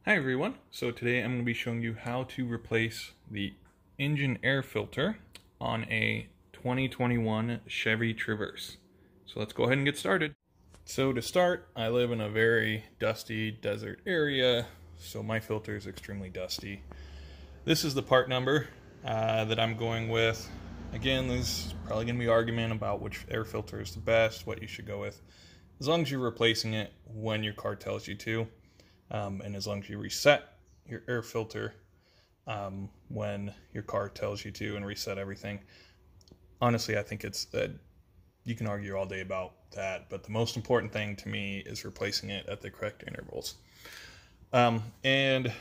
Hi everyone, so today I'm going to be showing you how to replace the engine air filter on a 2021 Chevy Traverse. So let's go ahead and get started. So to start, I live in a very dusty desert area, so my filter is extremely dusty. This is the part number that I'm going with. Again, there's probably going to be argument about which air filter is the best, what you should go with. As long as you're replacing it when your car tells you to. And as long as you reset your air filter when your car tells you to and reset everything. Honestly, I think it's you can argue all day about that, but the most important thing to me is replacing it at the correct intervals. And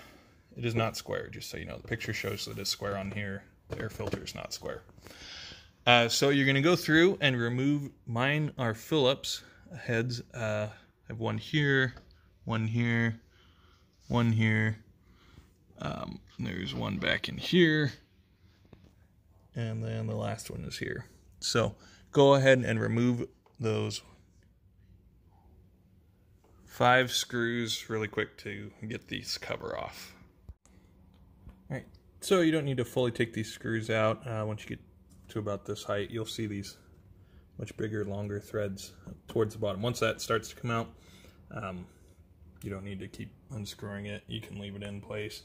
it is not square, just so you know. The picture shows that it's square on here. The air filter is not square. So you're going to go through and remove, mine are Phillips heads. I have one here, one here, one here, there's one back in here, and then the last one is here. So go ahead and remove those 5 screws really quick to get these cover off. Alright, so you don't need to fully take these screws out. Once you get to about this height, you'll see these much bigger, longer threads towards the bottom. Once that starts to come out, you don't need to keep unscrewing it. You can leave it in place.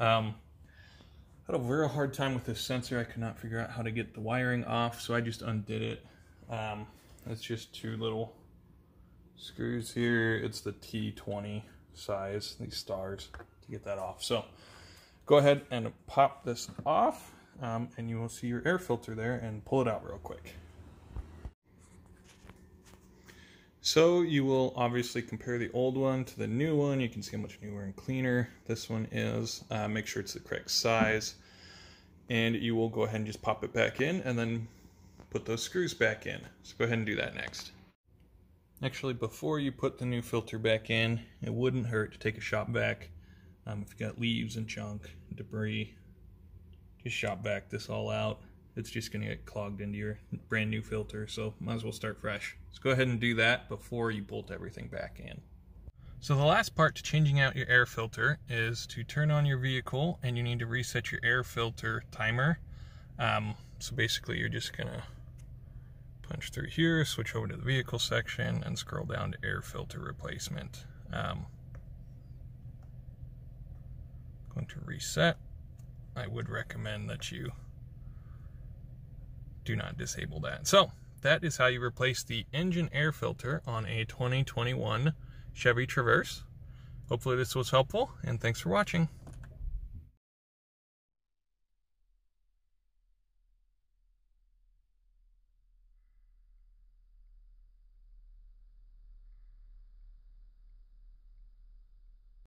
I had a very hard time with this sensor. I could not figure out how to get the wiring off, so I just undid it. It's just 2 little screws here. It's the T20 size, these stars, to get that off. So go ahead and pop this off, and you will see your air filter there, and pull it out real quick. So you will obviously compare the old one to the new one. You can see how much newer and cleaner this one is. Make sure it's the correct size. And you will go ahead and just pop it back in and then put those screws back in. So go ahead and do that next. Actually, before you put the new filter back in, it wouldn't hurt to take a shop vac. If you got leaves and junk, debris, just shop vac this all out. It's just going to get clogged into your brand new filter, so might as well start fresh. So go ahead and do that before you bolt everything back in. So the last part to changing out your air filter is to turn on your vehicle, and you need to reset your air filter timer. So basically you're just going to punch through here, switch over to the vehicle section, and scroll down to air filter replacement. Going to reset. I would recommend that you do not disable that. So that is how you replace the engine air filter on a 2021 Chevy Traverse. Hopefully this was helpful, and thanks for watching.